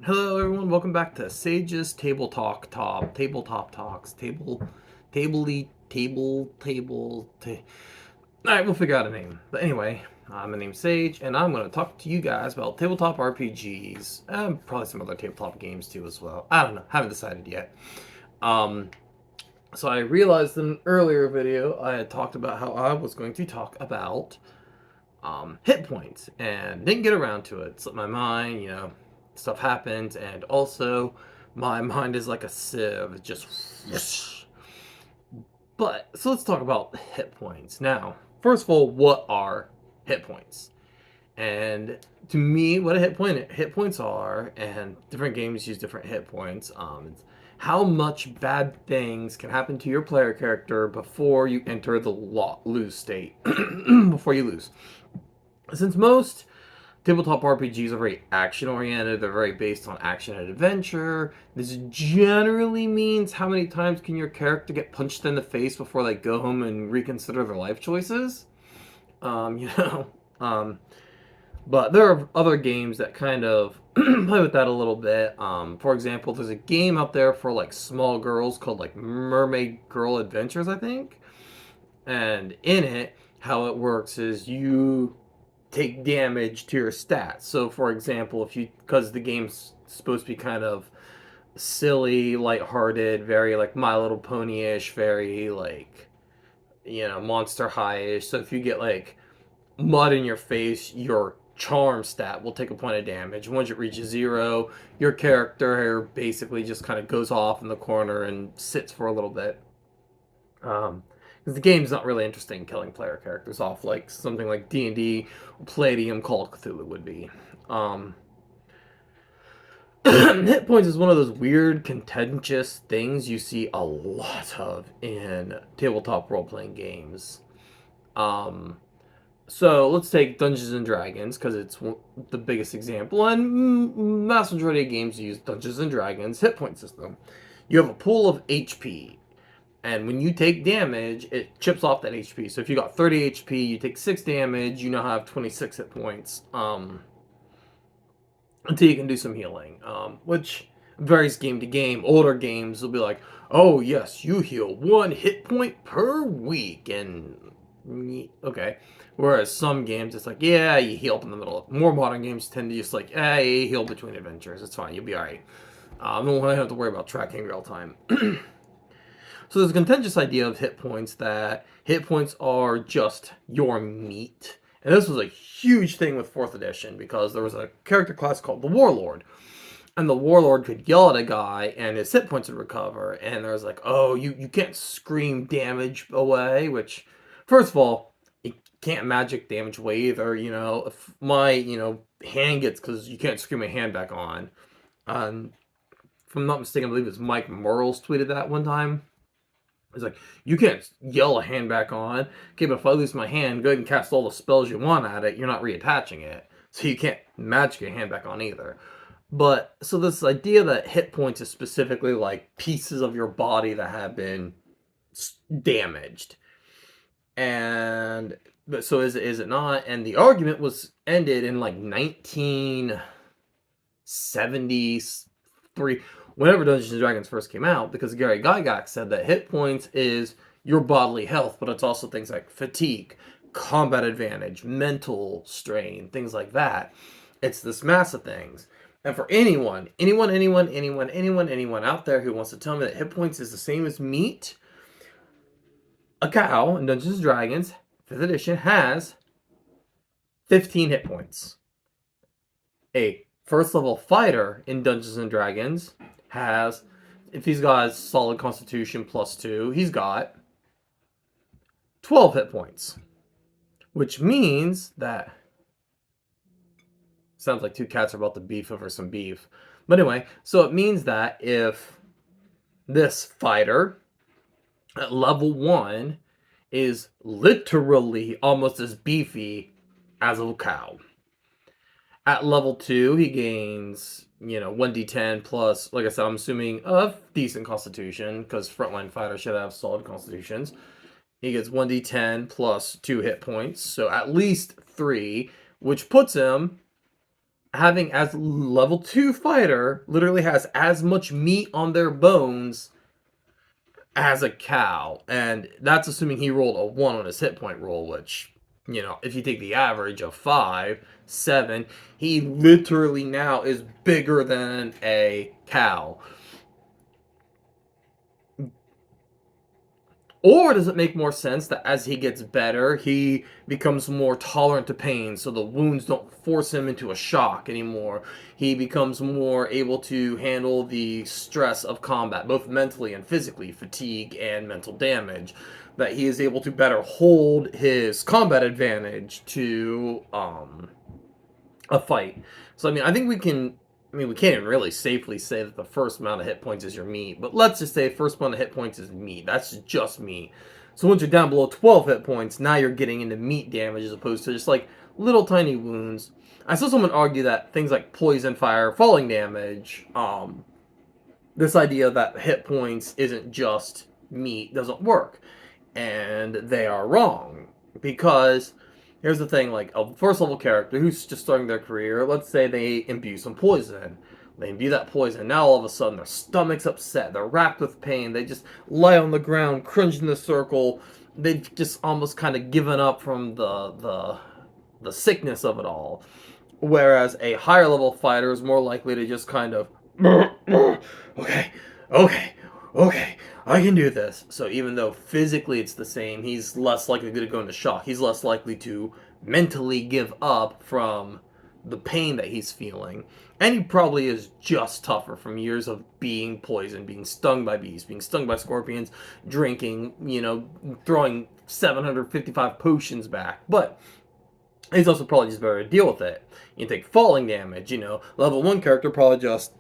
Hello, everyone. Welcome back to Sage's Tabletop Talks, table. All right, we'll figure out a name. But anyway, my name's Sage, and I'm going to talk to you guys about tabletop RPGs, and probably some other tabletop games too as well. I don't know, haven't decided yet. Um, so I realized in an earlier video I had talked about how I was going to talk about hit points and didn't get around to it. Slipped my mind, stuff happens, and also my mind is like a sieve, it just whoosh. But so let's talk about hit points. Now, first of all, what are hit points? And to me, what a hit points are, and different games use different hit points. It's how much bad things can happen to your player character before you enter the lose state, before you lose. Since most tabletop RPGs are very action oriented, they're very based on action and adventure. This generally means how many times can your character get punched in the face before they go home and reconsider their life choices. Um, you know, um, but there are other games that kind of play with that a little bit. For example, there's a game out there for like small girls called like Mermaid Girl Adventures, I think. And in it, how it works is you take damage to your stats. So, for example, if you because the game's supposed to be kind of silly, lighthearted, very like My Little Pony-ish, very like Monster High-ish. So if you get like mud in your face, your charm stat will take a point of damage. Once it reaches zero, your character basically just kind of goes off in the corner and sits for a little bit. Because the game's not really interested in killing player characters off like something like D&D or Palladium Call of Cthulhu would be. Um, hit points is one of those weird, contentious things you see a lot of in tabletop role-playing games. Um, so let's take Dungeons and Dragons because it's the biggest example, and mass majority of games use Dungeons and Dragons hit point system. You have a pool of HP, and when you take damage, it chips off that HP. So if you got 30 HP, you take 6 damage, you now have 26 hit points. Until you can do some healing, which varies game to game. Older games will be like, oh yes, you heal 1 hit point per week, and okay. Whereas some games, it's like, yeah, you heal up in the middle. More modern games tend to just like, you heal between adventures. It's fine, you'll be alright. No one have to worry about tracking real time. So there's a contentious idea of hit points that hit points are just your meat. And this was a huge thing with 4th edition because there was a character class called the Warlord. And the Warlord could yell at a guy and his hit points would recover. And there was like, oh, you can't scream damage away, which, first of all, you can't magic damage away either. If my, hand gets, because you can't scream my hand back on. If I'm not mistaken, I believe it's Mike Merles tweeted that one time. It's like, you can't yell a hand back on. Okay, but if I lose my hand, go ahead and cast all the spells you want at it. You're not reattaching it. So you can't magic a hand back on either. But, so this idea that hit points is specifically like pieces of your body that have been damaged. And, but so is it not? And the argument was ended in like 1973, whenever Dungeons and Dragons first came out, because Gary Gygax said that hit points is your bodily health, but it's also things like fatigue, combat advantage, mental strain, things like that. It's this mass of things. And for anyone out there who wants to tell me that hit points is the same as meat, a cow in Dungeons and Dragons 5th edition has 15 hit points. A first level fighter in Dungeons and Dragons has, if he's got a solid constitution +2, he's got 12 hit points. Which means that, sounds like 2 cats are about to beef over some beef. But anyway, so it means that if this fighter at level 1 is literally almost as beefy as a cow. At level 2, he gains, 1d10 plus, like I said, I'm assuming a decent constitution, because frontline fighters should have solid constitutions. He gets 1d10 plus 2 hit points, so at least 3, which puts him having as level 2 fighter literally has as much meat on their bones as a cow. And that's assuming he rolled a 1 on his hit point roll, which, if you take the average of 5, 7, he literally now is bigger than a cow. Or does it make more sense that as he gets better, he becomes more tolerant to pain, so the wounds don't force him into a shock anymore? He becomes more able to handle the stress of combat, both mentally and physically, fatigue and mental damage. That he is able to better hold his combat advantage to a fight. So I think we can. We can't even really safely say that the first amount of hit points is your meat, but let's just say first amount of hit points is meat. That's just meat. So once you're down below 12 hit points, now you're getting into meat damage as opposed to just like little tiny wounds. I saw someone argue that things like poison, fire, falling damage, this idea that hit points isn't just meat doesn't work, and they are wrong because here's the thing: like a first level character who's just starting their career, let's say they imbue some poison. They imbue that poison. Now all of a sudden their stomach's upset. They're racked with pain. They just lie on the ground, cringe in a circle. They've just almost kind of given up from the sickness of it all. Whereas a higher level fighter is more likely to just kind of, okay, okay, okay, I can do this. So even though physically it's the same, he's less likely to go into shock. He's less likely to mentally give up from the pain that he's feeling. And he probably is just tougher from years of being poisoned, being stung by bees, being stung by scorpions, drinking, throwing 755 potions back. But he's also probably just better to deal with it. You take falling damage, level 1 character probably just,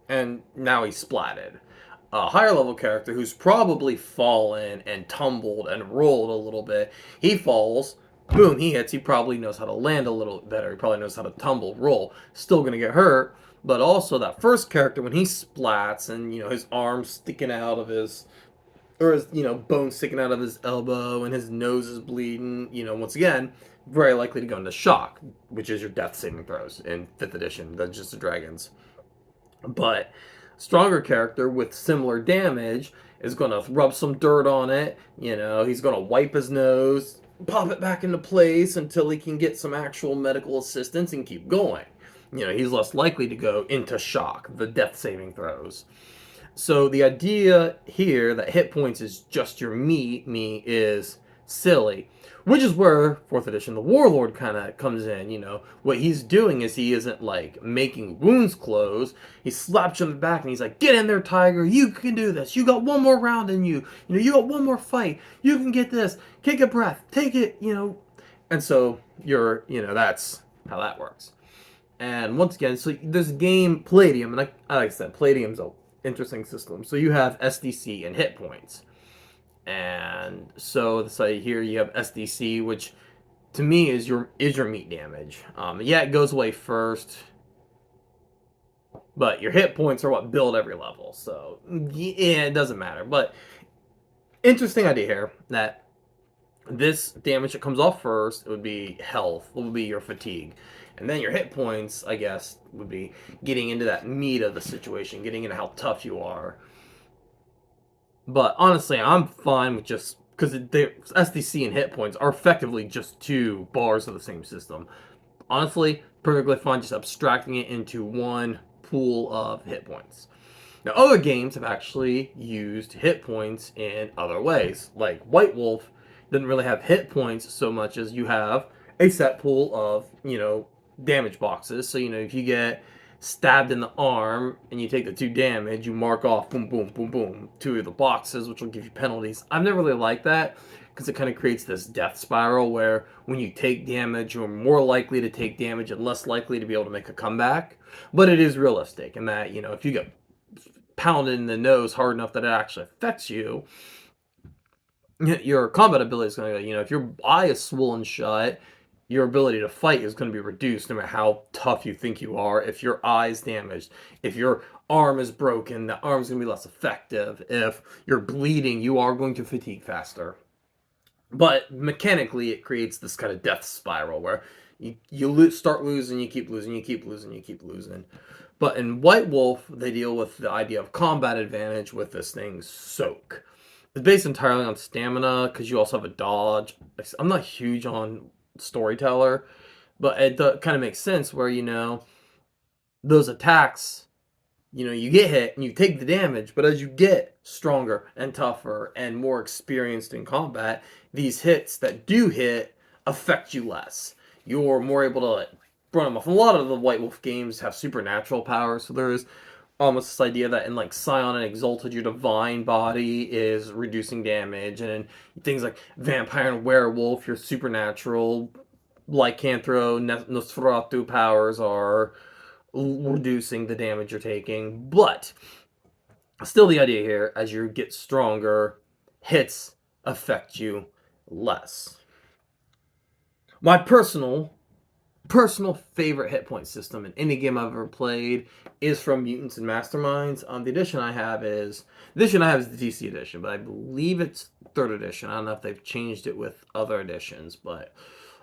and now he's splatted. A higher level character who's probably fallen and tumbled and rolled a little bit, he falls, boom, he hits, he probably knows how to land a little better, he probably knows how to tumble, roll, still gonna get hurt, but also that first character, when he splats and, his arm's sticking out of his, or his, bone sticking out of his elbow and his nose is bleeding, once again, very likely to go into shock, which is your death saving throws in 5th edition, Dungeons and Dragons. But stronger character with similar damage is going to rub some dirt on it, he's going to wipe his nose, pop it back into place until he can get some actual medical assistance and keep going. He's less likely to go into shock, the death saving throws. So the idea here that hit points is just your meat is silly, which is where 4th edition the Warlord kind of comes in. What he's doing is he isn't like making wounds close. He slaps you on the back and he's like, "Get in there, Tiger, you can do this, you got one more round in you, you got one more fight, you can get this, take a breath, take it." And so that's how that works. And once again, so there's a game Palladium, and like I said, Palladium's a interesting system. So you have SDC and hit points. And so here you have SDC, which to me is your meat damage. Yeah, it goes away first, but your hit points are what build every level. So yeah, it doesn't matter. But interesting idea here that this damage that comes off first, it would be health, it would be your fatigue. And then your hit points, I guess, would be getting into that meat of the situation, getting into how tough you are. But honestly, I'm fine with just, because the SDC and hit points are effectively just 2 bars of the same system. Honestly, perfectly fine just abstracting it into one pool of hit points. Now, other games have actually used hit points in other ways. Like White Wolf didn't really have hit points so much as you have a set pool of, damage boxes. So, if you get stabbed in the arm and you take the 2 damage, you mark off boom, boom, boom, boom, 2 of the boxes, which will give you penalties. I've never really liked that because it kind of creates this death spiral where when you take damage, you're more likely to take damage and less likely to be able to make a comeback. But it is realistic in that, if you get pounded in the nose hard enough that it actually affects you, your combat ability is going to go, if your eye is swollen shut, your ability to fight is going to be reduced no matter how tough you think you are. If your eye is damaged, if your arm is broken, the arm's going to be less effective. If you're bleeding, you are going to fatigue faster. But mechanically, it creates this kind of death spiral where, start losing, you keep losing, you keep losing, you keep losing. But in White Wolf, they deal with the idea of combat advantage with this thing, Soak. It's based entirely on stamina because you also have a dodge. I'm not huge on Storyteller, but it kind of makes sense where, those attacks, you get hit and you take the damage, but as you get stronger and tougher and more experienced in combat, these hits that do hit affect you less. You're more able to run them off. A lot of the White Wolf games have supernatural powers, so there is almost this idea that in like Scion and Exalted, your divine body is reducing damage, and in things like Vampire and Werewolf, your supernatural Lycanthro, Nosferatu powers are reducing the damage you're taking. But still, the idea here, as you get stronger, hits affect you less. My personal favorite hit point system in any game I've ever played is from Mutants and Masterminds. The edition I have is the DC edition, but I believe it's third edition. I don't know if they've changed it with other editions, but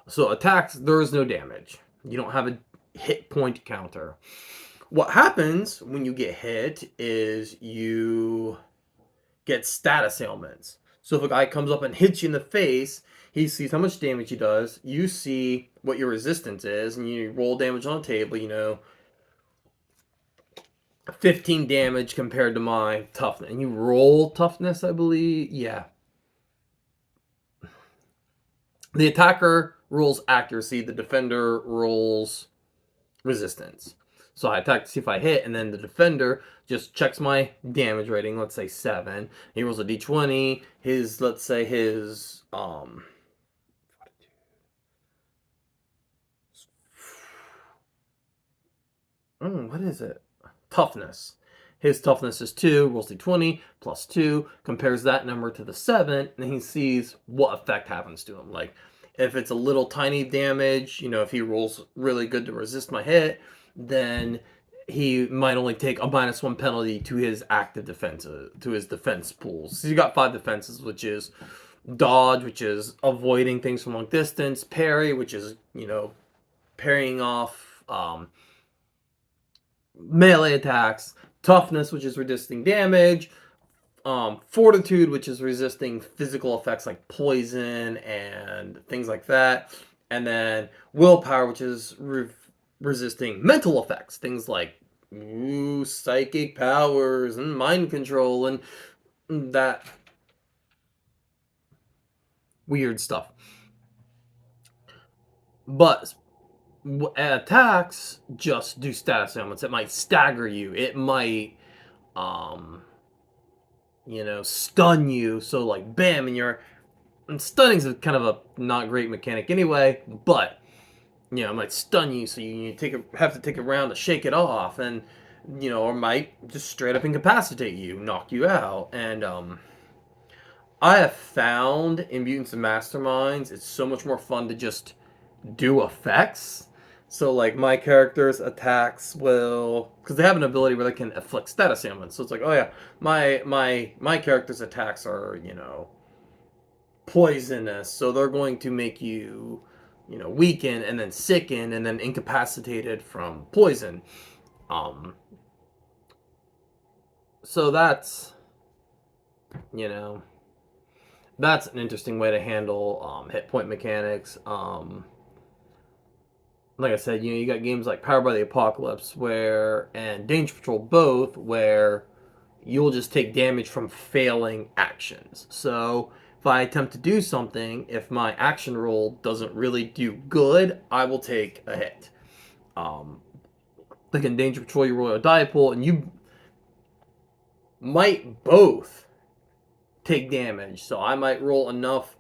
so attacks, there is no damage. You don't have a hit point counter. What happens when you get hit is you get status ailments. So if a guy comes up and hits you in the face, he sees how much damage he does. You see what your resistance is, and you roll damage on a table, 15 damage compared to my toughness. And you roll toughness, I believe. Yeah. The attacker rolls accuracy, the defender rolls resistance. So I attack to see if I hit, and then the defender just checks my damage rating, let's say 7. He rolls a d20. Let's say his what is it? Toughness. His toughness is 2, rolls d20, plus 2, compares that number to the 7, and he sees what effect happens to him. Like, if it's a little tiny damage, if he rolls really good to resist my hit, then he might only take a -1 penalty to his active defense, to his defense pools. So you got 5 defenses, which is dodge, which is avoiding things from long distance, parry, which is, parrying off melee attacks, toughness, which is resisting damage, fortitude, which is resisting physical effects like poison and things like that, and then willpower, which is resisting mental effects, things like psychic powers and mind control and that weird stuff. But attacks just do status ailments. It might stagger you. It might stun you. So like bam, and stunning's a kind of a not great mechanic anyway, but it might stun you, so you have to take a round to shake it off, and or might just straight up incapacitate you, knock you out. And I have found in Mutants and Masterminds, it's so much more fun to just do effects. So like my character's attacks will, because they have an ability where they can afflict status ailments. So it's like, oh yeah, my character's attacks are poisonous, so they're going to make you weaken and then sicken and then incapacitated from poison. So that's that's an interesting way to handle hit point mechanics. Like I said, you got games like Powered by the Apocalypse and Danger Patrol both, where you'll just take damage from failing actions. So if I attempt to do something, if my action roll doesn't really do good, I will take a hit. Like in Danger Patrol, you roll a die pool, and you might both take damage. So I might roll enough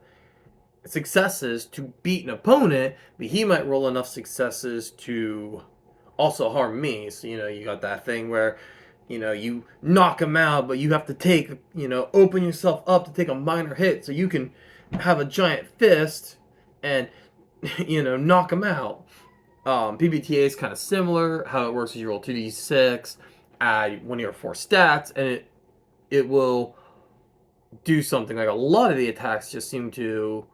successes to beat an opponent, but he might roll enough successes to also harm me. So, you got that thing where, you knock him out, but you have to take, open yourself up to take a minor hit so you can have a giant fist and, knock him out. PBTA is kind of similar. How it works is you roll 2d6, add one of your 4 stats, and it will do something. Like a lot of the attacks just seem to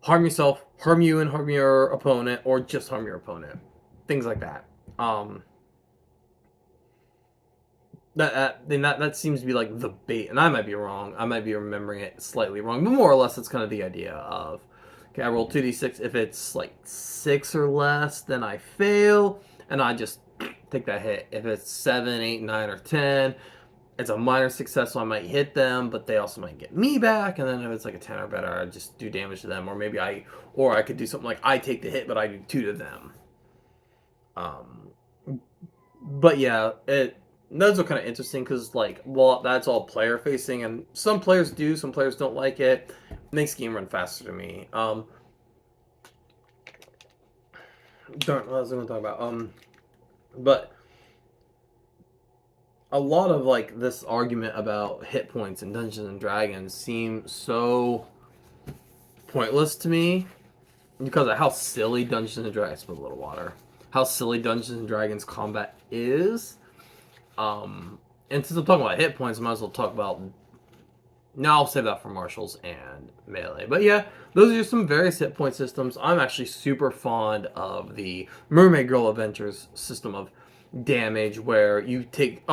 harm yourself, harm you and harm your opponent, or just harm your opponent. Things like that. Um, that seems to be like the bait, and I might be wrong. I might be remembering it slightly wrong, but more or less, it's kind of the idea of, okay, I roll 2d6. If it's like 6 or less, then I fail, and I just take that hit. If it's 7, 8, 9, or 10, it's a minor success, so I might hit them, but they also might get me back. And then if it's like a 10 or better, I just do damage to them, or I could do something like I take the hit, but I do 2 to them. Um, but yeah, those are kind of interesting because, like, well, that's all player facing, and some players do, some players don't like it. Makes the game run faster to me. Darn, what was I going to talk about? But a lot of like this argument about hit points in Dungeons and Dragons seem so pointless to me because of how silly Dungeons and Dragons. Put a little water. How silly Dungeons and Dragons combat is. And since I'm talking about hit points, I might as well talk about. Now I'll save that for martials and melee. But yeah, those are just some various hit point systems. I'm actually super fond of the Mermaid Girl Adventures system of damage, where you take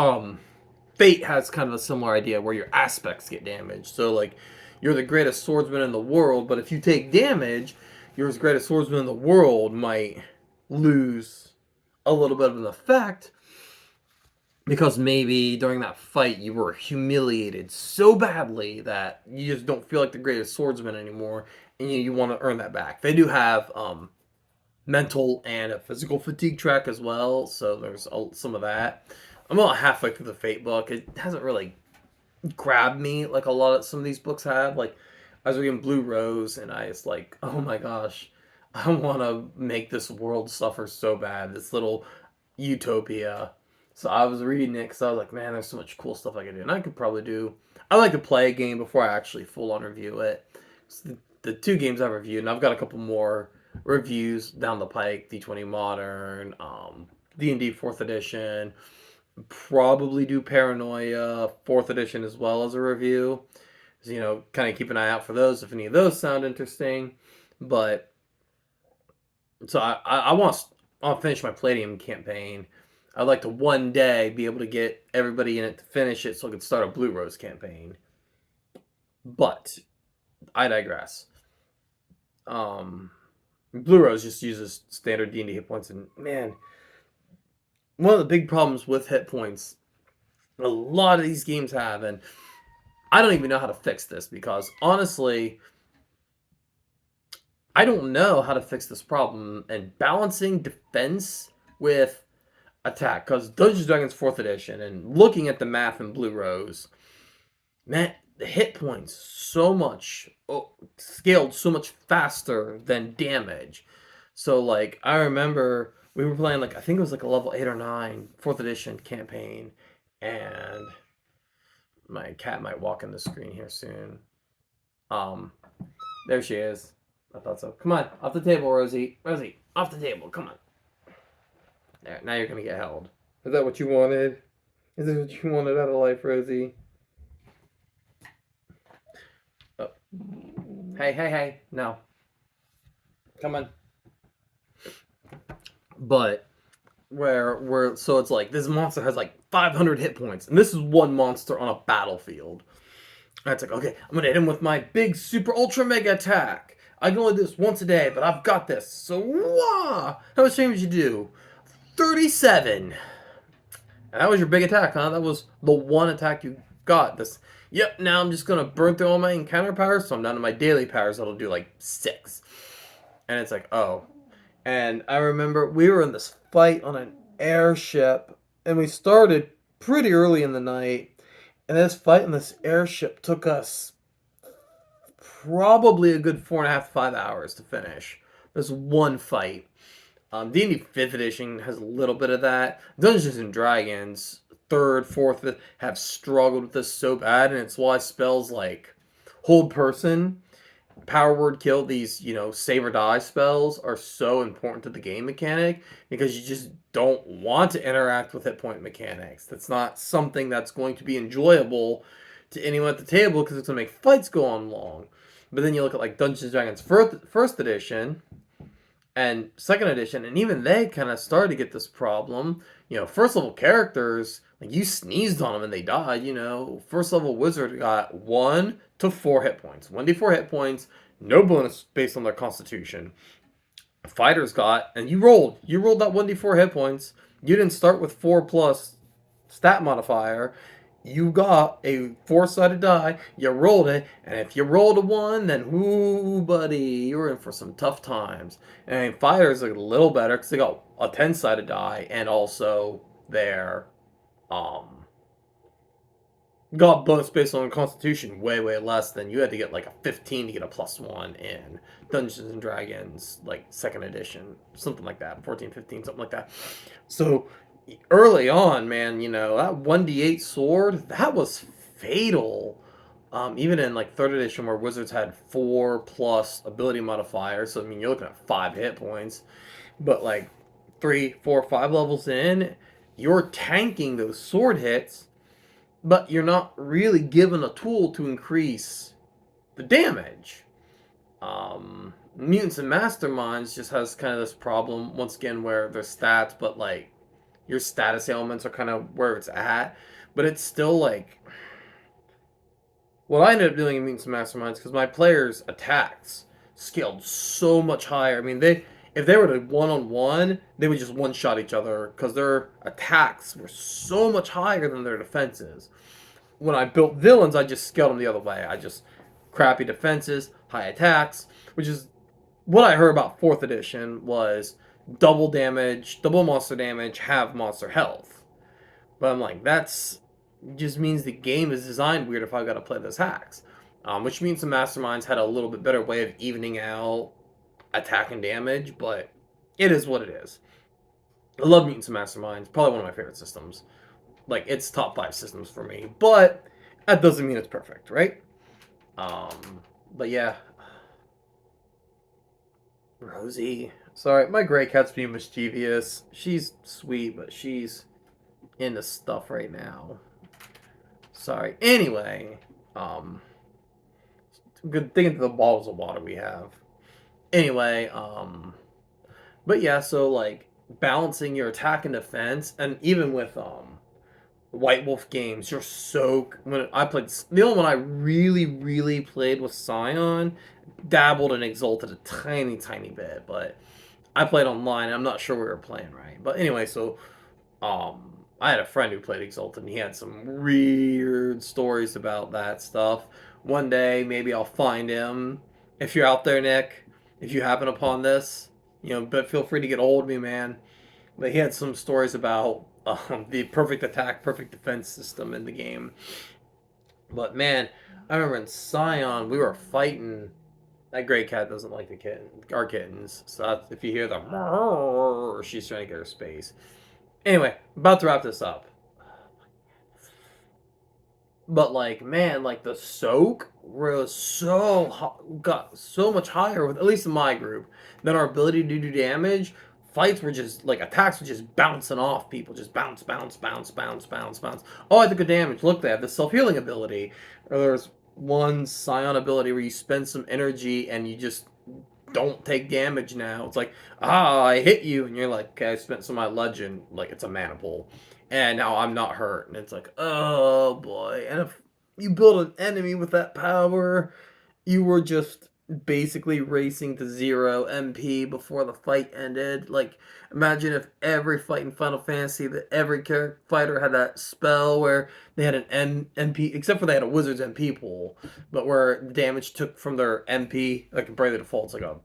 Fate has kind of a similar idea where your aspects get damaged. So like you're the greatest swordsman in the world, but if you take damage, your greatest swordsman in the world might lose a little bit of an effect because maybe during that fight you were humiliated so badly that you just don't feel like the greatest swordsman anymore, and you want to earn that back. They do have mental and a physical fatigue track as well, so there's some of that. I'm about halfway through the Fate book. It hasn't really grabbed me like a lot of some of these books have. Like I was reading Blue Rose, and I was like, oh my gosh, I want to make this world suffer so bad. This little utopia. So I was reading it because I was like, man, there's so much cool stuff I could do, and I could probably do. I like to play a game before I actually full on review it. So the 2 games I've reviewed, and I've got a couple more reviews down the pike: D20 Modern, D&D 4th Edition. Probably do Paranoia 4th Edition as well as a review. So, kind of keep an eye out for those if any of those sound interesting. But so I want to finish my Palladium campaign. I'd like to one day be able to get everybody in it to finish it so I could start a Blue Rose campaign. But I digress. Blue Rose just uses standard D&D hit points, and man, one of the big problems with hit points a lot of these games have, and I don't even know how to fix this because honestly, I don't know how to fix this problem and balancing defense with attack, because Dungeons & Dragons 4th Edition and looking at the math in Blue Rose, man, the hit points scaled so much faster than damage. So like I remember we were playing like I think it was like a level 8 or 9 4th Edition campaign, and my cat might walk in the screen here soon. There she is. I thought so. Come on, off the table, Rosie. Rosie, off the table. Come on. There, now you're gonna get held. Is that what you wanted? Is this what you wanted out of life, Rosie? Oh. Hey. No. Come on. But so it's like this monster has like 500 hit points, and this is one monster on a battlefield. And it's like, okay, I'm gonna hit him with my big super ultra mega attack. I can only do this once a day, but I've got this. So, how much damage did you do? 37. And that was your big attack, huh? That was the one attack you got. Yep, now I'm just gonna burn through all my encounter powers, so I'm down to my daily powers that'll do like 6. And it's like, oh. And I remember we were in this fight on an airship, and we started pretty early in the night. And this fight in this airship took us probably a good 4.5 to 5 hours to finish. This one fight. D&D 5th Edition has a little bit of that. Dungeons and Dragons 3rd, 4th have struggled with this so bad, and it's why spells like Hold Person, Power Word Kill, these, save or die spells are so important to the game mechanic, because you just don't want to interact with hit point mechanics. That's not something that's going to be enjoyable to anyone at the table, because it's going to make fights go on long. But then you look at like Dungeons and Dragons first edition and second edition, and even they kind of started to get this problem. First level characters, like you sneezed on them and they died. First level wizard got 1 to 4 hit points, 1d4 hit points, no bonus based on their constitution. Fighters got, and you rolled that 1d4 hit points. You didn't start with 4 plus stat modifier. You got a 4-sided die, you rolled it, and if you rolled a 1, then ooh, buddy, you're in for some tough times. And fighters are a little better because they got a 10-sided die, and also their um got bonus based on the constitution way, way less than you had to get like a 15 to get a +1 in Dungeons and Dragons, like second edition, something like that, 14, 15, something like that. So early on, man, that 1d8 sword, that was fatal. Even in like third edition where wizards had 4 plus ability modifiers, so I mean you're looking at 5 hit points, but like 3, 4, 5 levels in, you're tanking those sword hits, but you're not really given a tool to increase the damage. Mutants and Masterminds just has kind of this problem once again where their stats, but like your status ailments are kind of where it's at, but it's still like what I ended up doing in Mutants and Masterminds because my players' attacks scaled so much higher. I mean, if they were to 1-on-1, they would just one shot each other because their attacks were so much higher than their defenses. When I built villains, I just scaled them the other way. I just crappy defenses, high attacks, which is what I heard about 4th edition was double damage, double monster damage, half monster health. But I'm like, that's just means the game is designed weird if I got to play those hacks. Which means the Masterminds had a little bit better way of evening out attack and damage, but it is what it is. I love Mutants and Masterminds, probably one of my favorite systems. Like, it's top 5 systems for me, but that doesn't mean it's perfect, right? But yeah. Rosie. Sorry, my gray cat's being mischievous. She's sweet, but she's into stuff right now. Sorry. Anyway, good thing into the bottles of water we have. Anyway, but yeah, so like balancing your attack and defense, and even with White Wolf games, you're so when I played the only one I really played was Scion, dabbled and exalted a tiny bit, but I played online. I'm not sure we were playing right, but anyway, so I had a friend who played Exalted, and he had some weird stories about that stuff. One day, maybe I'll find him. If you're out there, Nick, if you happen upon this, but feel free to get hold of me, man. But he had some stories about the perfect attack, perfect defense system in the game. But man, I remember in Scion, we were fighting. That gray cat doesn't like our kittens. So that's, if you hear the, she's trying to get her space. Anyway, about to wrap this up. But like, man, like the soak was got so much higher with at least in my group than our ability to do damage. Fights were just like attacks were just bouncing off people, just bounce. Oh, I took a damage. Look, they have the self healing ability. Or there's one Scion ability where you spend some energy and you just don't take damage now. It's like, I hit you, and you're like, okay, I spent some of my legend, like it's a mana pool, and now I'm not hurt. And it's like, oh boy. And if you build an enemy with that power, you were just basically racing to 0 MP before the fight ended. Like, imagine if every fight in Final Fantasy, that every fighter had that spell where they had an MP, except for they had a wizard's MP pool, but where damage took from their MP, like by the default, it's like a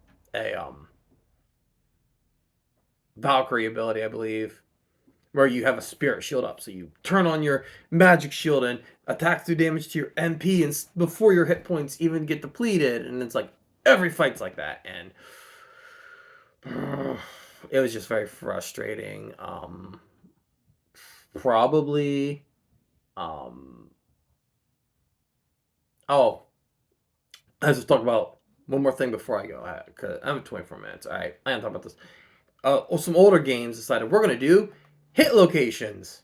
Valkyrie ability, I believe, where you have a spirit shield up, so you turn on your magic shield and attack through damage to your MP, and before your hit points even get depleted, and it's like every fight's like that, and it was just very frustrating. Probably, oh, let's just talk about one more thing before I go. Cause I have 24 minutes. All right, I am talking about this. Some older games decided we're gonna do hit locations.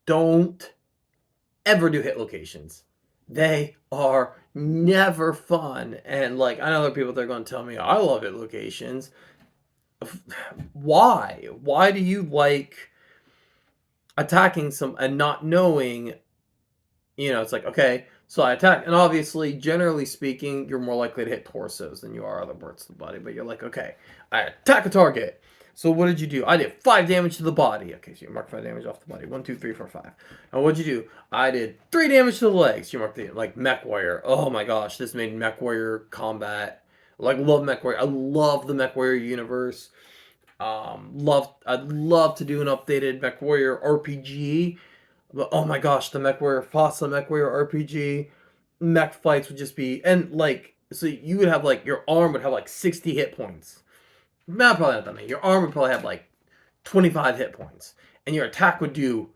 Don't ever do hit locations. They are never fun. And like I know there are people that are going to tell me I love hit locations. Why? Why do you like attacking some and not knowing, it's like, okay, so I attack. And obviously, generally speaking, you're more likely to hit torsos than you are other parts of the body. But you're like, okay, I attack a target. So what did you do? I did 5 damage to the body. Okay, so you mark 5 damage off the body. 1, 2, 3, 4, 5. And what'd you do? I did 3 damage to the legs. You mark the, like, Mech Warrior. Oh my gosh, this made Mech Warrior combat. Like, love Mech Warrior. I love the Mech Warrior universe. I'd love to do an updated Mech Warrior RPG. But oh my gosh, the Mech Warrior Fossa Mech Warrior RPG mech fights would just be, and like, so you would have like your arm would have like 60 hit points. Not probably not that many. Your arm would probably have like 25 hit points, and your attack would do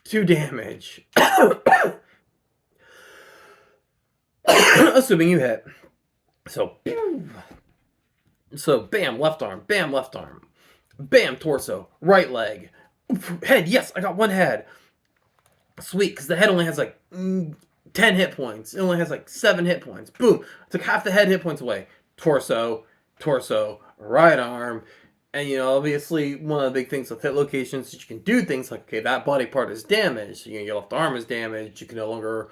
2 damage, assuming you hit. So, bam, left arm, bam, torso, right leg, head. Yes, I got 1 head. Sweet, because the head only has like 10 hit points. It only has like 7 hit points. Boom. Took half the head hit points away. Torso, right arm. And, obviously, one of the big things with hit locations is you can do things like, okay, that body part is damaged. Your left arm is damaged. You can no longer.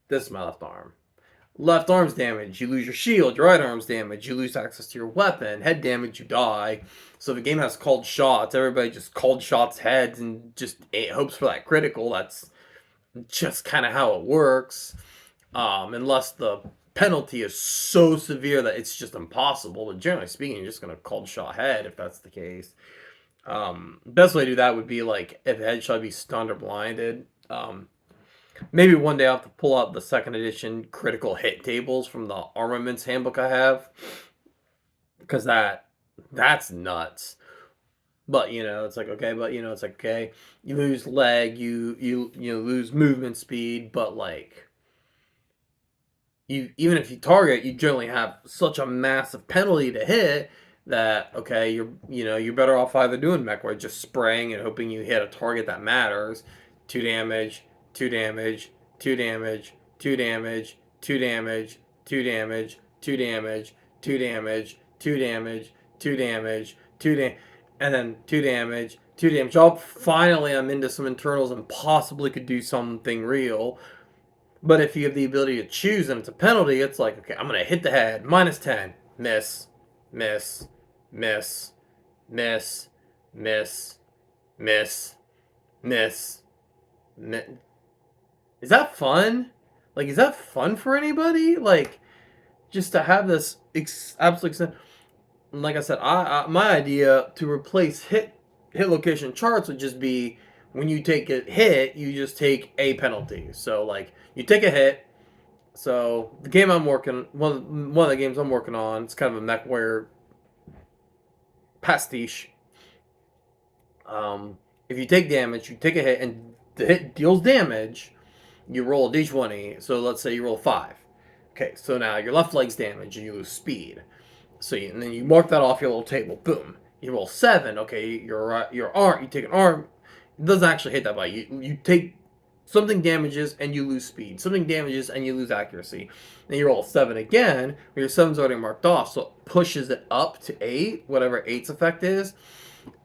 This is my left arm. Left arm's damaged. You lose your shield. Your right arm's damaged. You lose access to your weapon. Head damage, you die. So if the game has called shots, everybody just called shots heads and just hopes for that critical. That's just kind of how it works. Unless the penalty is so severe that it's just impossible. But generally speaking, you're just going to call shot head if that's the case. Best way to do that would be like if head should be stunned or blinded. Maybe one day I'll have to pull out the 2nd edition critical hit tables from the armaments handbook I have. Because that's nuts. But it's like okay, it's like okay, you lose leg, you lose movement speed, but like even if you target, you generally have such a massive penalty to hit that okay, you're better off either doing mech where just spraying and hoping you hit a target that matters. 2 damage, 2 damage, 2 damage, 2 damage, 2 damage, 2 damage, 2 damage, 2 damage, 2 damage, 2 damage, 2 damage, and then 2 damage, 2 damage. Oh, finally I'm into some internals and possibly could do something real. But if you have the ability to choose and it's a penalty, it's like, okay, I'm going to hit the head, -10, miss, miss, miss, miss, miss, miss, miss, miss. Is that fun? Like, is that fun for anybody? Like, just to have this absolute. Like I said, my idea to replace hit location charts would just be when you take a hit, you just take a penalty. So like you take a hit. So the game I'm working one of the games I'm working on, it's kind of a MechWarrior pastiche. If you take damage, you take a hit, and the hit deals damage. You roll a d20. So let's say you roll 5. Okay, so now your left leg's damaged and you lose speed. So and then you mark that off your little table. Boom. You roll 7. Okay, your arm. You take an arm. It doesn't actually hit that by you take something damages and you lose speed. Something damages and you lose accuracy. Then you roll 7 again. Your 7's already marked off, so it pushes it up to 8, whatever 8's effect is.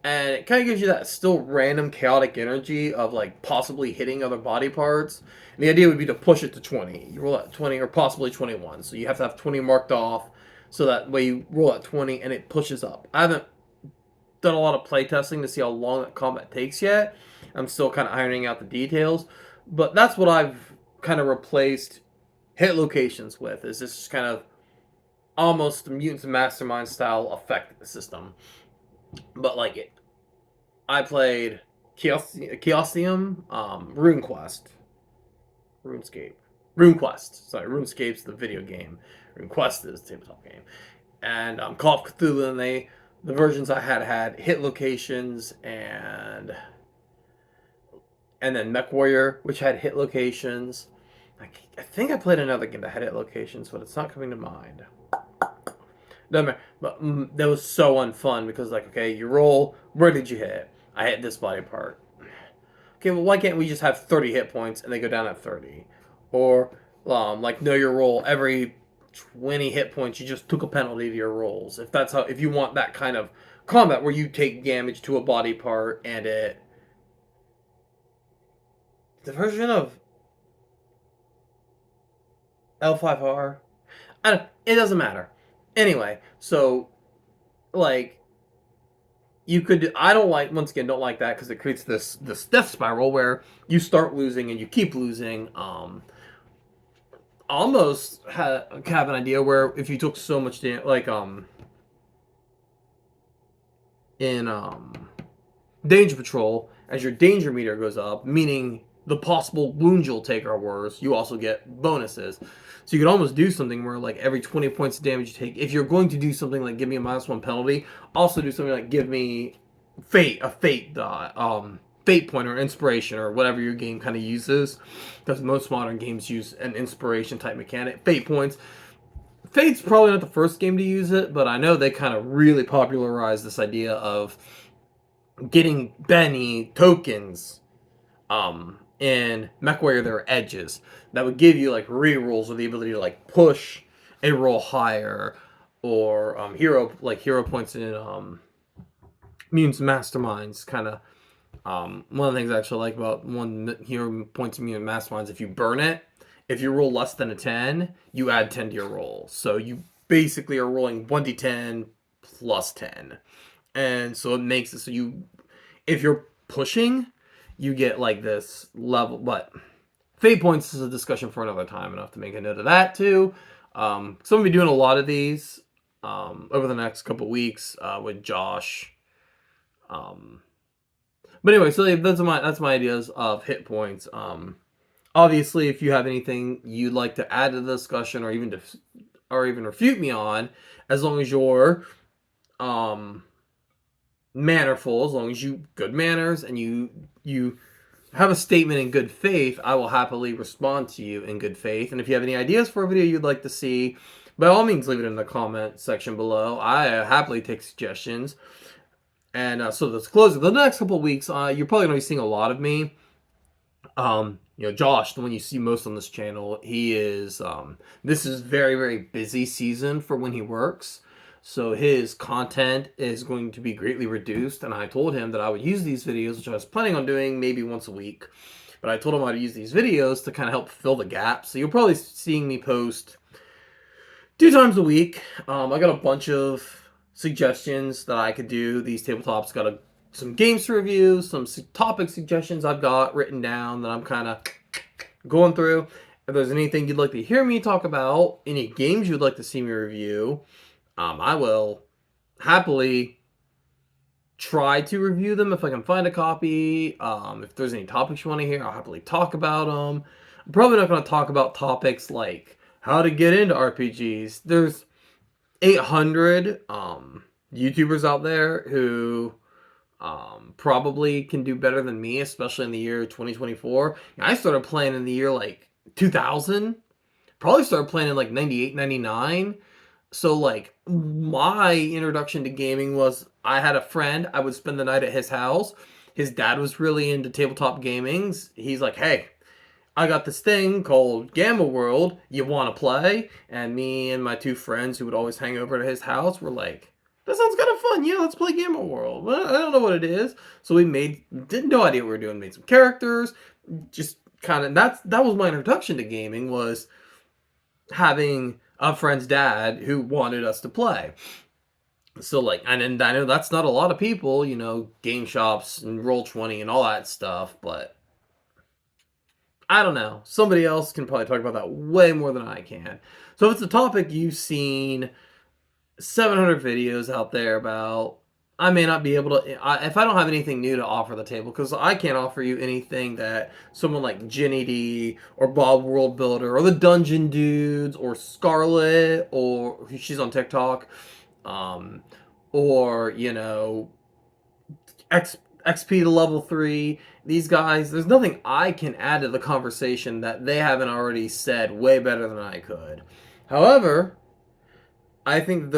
And it kind of gives you that still random chaotic energy of like possibly hitting other body parts. And the idea would be to push it to 20. You roll at 20 or possibly 21. So you have to have 20 marked off. So that way you roll at 20 and it pushes up. I haven't done a lot of playtesting to see how long that combat takes yet. I'm still kind of ironing out the details. But that's what I've kind of replaced hit locations with. Is this kind of almost Mutants and Mastermind style effect system. But like it, I played Chaosium, RuneQuest. Sorry, RuneScape's the video game. RuneQuest is the tabletop game. And Call of Cthulhu, and the versions I had hit locations, and then MechWarrior, which had hit locations. I think I played another game that had hit locations, but it's not coming to mind. Doesn't matter. But that was so unfun because, like, okay, you roll. Where did you hit? I hit this body part. Okay, well, why can't we just have 30 hit points and they go down at 30? Or, like, know your roll every 20 hit points, you just took a penalty to your rolls. If that's how, if you want that kind of combat where you take damage to a body part and it. The version of L5R? It doesn't matter. Anyway, so, like, you could, I don't like, once again, don't like that because it creates this death spiral where you start losing and you keep losing. Almost have an idea where if you took so much damage, like in Danger Patrol, as your danger meter goes up, meaning the possible wounds you'll take are worse, you also get bonuses. So you could almost do something where, like, every 20 points of damage you take, if you're going to do something like give me a -1 penalty, also do something like give me fate point or inspiration or whatever your game kind of uses, because most modern games use an inspiration type mechanic. Fate points. Fate's probably not the first game to use it, but I know they kind of really popularized this idea of getting Benny tokens in MechWarrior there are edges that would give you like rerolls or the ability to like push a roll higher, or hero points in Mutants Masterminds kind of. One of the things I actually like about one hero points in Mutant Masterminds, if you burn it, if you roll less than a 10, you add 10 to your roll. So you basically are rolling 1d10 plus 10. And so it makes it so you, if you're pushing, you get like this level. But fate points is a discussion for another time. Enough to make a note of that too. So I'm gonna be doing a lot of these over the next couple weeks with Josh. But anyway, so that's my ideas of hit points. Obviously, if you have anything you'd like to add to the discussion, or even refute me on, as long as you're mannerful, as long as you good manners and you have a statement in good faith, I will happily respond to you in good faith. And if you have any ideas for a video you'd like to see, by all means leave it in the comment section below. I happily take suggestions. And so let's close it. The next couple of weeks, you're probably going to be seeing a lot of me. Josh, the one you see most on this channel, he is, this is very, very busy season for when he works. So his content is going to be greatly reduced. And I told him that I would use these videos, which I was planning on doing maybe once a week. But I told him I'd use these videos to kind of help fill the gap. So you'll probably seeing me post 2 times a week. I got a bunch of suggestions that I could do. These tabletops got some games to review, some topic suggestions I've got written down that I'm kind of going through. If there's anything you'd like to hear me talk about, any games you'd like to see me review, I will happily try to review them if I can find a copy. If there's any topics you want to hear, I'll happily talk about them. I'm probably not going to talk about topics like how to get into RPGs. There's 800 YouTubers out there who probably can do better than me, especially in the year 2024. I started playing in the year like 2000. Probably started playing in like 98, 99. So like my introduction to gaming was I had a friend. I would spend the night at his house. His dad was really into tabletop gamings. He's like, hey, I got this thing called Gamma World. You want to play? And me and my 2 friends who would always hang over to his house were like, that sounds kind of fun. Yeah, let's play Gamma World. Well, I don't know what it is. So we didn't no idea what we were doing. Made some characters. Just kind of, that was my introduction to gaming, was having a friend's dad who wanted us to play. So like, and I know that's not a lot of people, game shops and Roll20 and all that stuff, but I don't know. Somebody else can probably talk about that way more than I can. So if it's a topic you've seen 700 videos out there about, I may not be able to, if I don't have anything new to offer the table, because I can't offer you anything that someone like Jenny D or Bob World Builder or the Dungeon Dudes or Scarlet, or she's on TikTok, or, XP to level 3. These guys, there's nothing I can add to the conversation that they haven't already said way better than I could. However, I think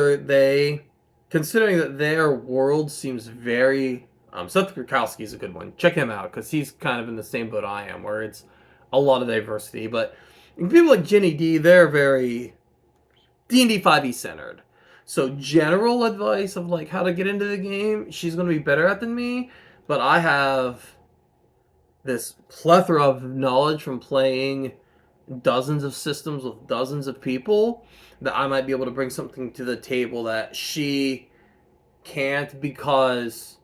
considering that their world seems very Seth Grukowski is a good one. Check him out because he's kind of in the same boat I am, where it's a lot of diversity. But people like Jenny D, they're very D&D 5e centered. So general advice of like how to get into the game, she's going to be better at than me. But I have this plethora of knowledge from playing dozens of systems with dozens of people that I might be able to bring something to the table that she can't because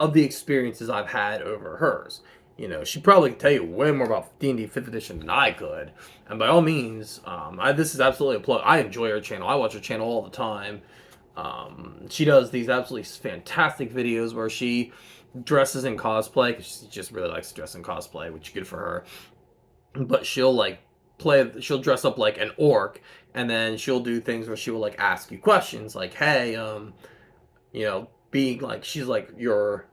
of the experiences I've had over hers. You know, she probably could tell you way more about D&D 5th edition than I could. And by all means, this is absolutely a plug. I enjoy her channel. I watch her channel all the time. She does these absolutely fantastic videos where she dresses in cosplay because she just really likes to dress in cosplay, which is good for her. But she'll like she'll dress up like an orc, and then she'll do things where she will like ask you questions like, hey, you know, being like she's like your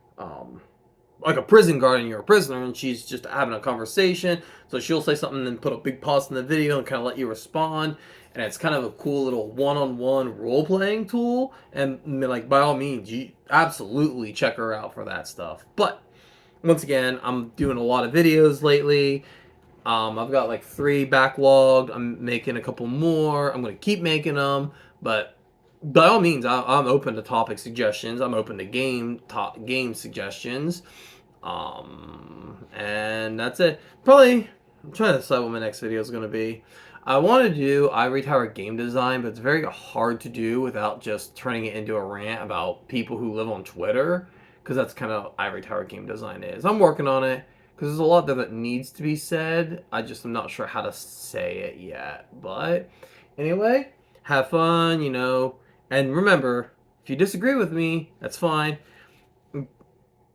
like a prison guard and you're a prisoner, and she's just having a conversation. So she'll say something and then put a big pause in the video and kind of let you respond. And it's kind of a cool little one-on-one role-playing tool. And like by all means, you absolutely check her out for that stuff. But once again, I'm doing a lot of videos lately. I've got like 3 backlogged. I'm making a couple more. I'm gonna keep making them, but by all means, I'm open to topic suggestions. I'm open to game suggestions. And that's it. Probably, I'm trying to decide what my next video is going to be. I want to do Ivory Tower game design, but it's very hard to do without just turning it into a rant about people who live on Twitter, because that's kind of Ivory Tower game design is. I'm working on it, because there's a lot there that needs to be said. I just am not sure how to say it yet. But anyway, have fun, you know. And remember, if you disagree with me, that's fine.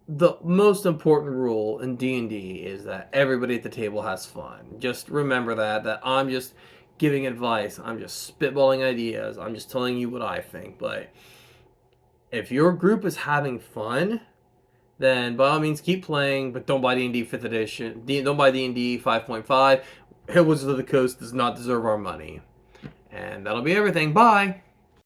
The most important rule in D&D is that everybody at the table has fun. Just remember that I'm just giving advice. I'm just spitballing ideas. I'm just telling you what I think. But if your group is having fun, then by all means keep playing, but don't buy D&D 5th edition. Don't buy D&D 5.5. Wizards of the Coast does not deserve our money. And that'll be everything. Bye!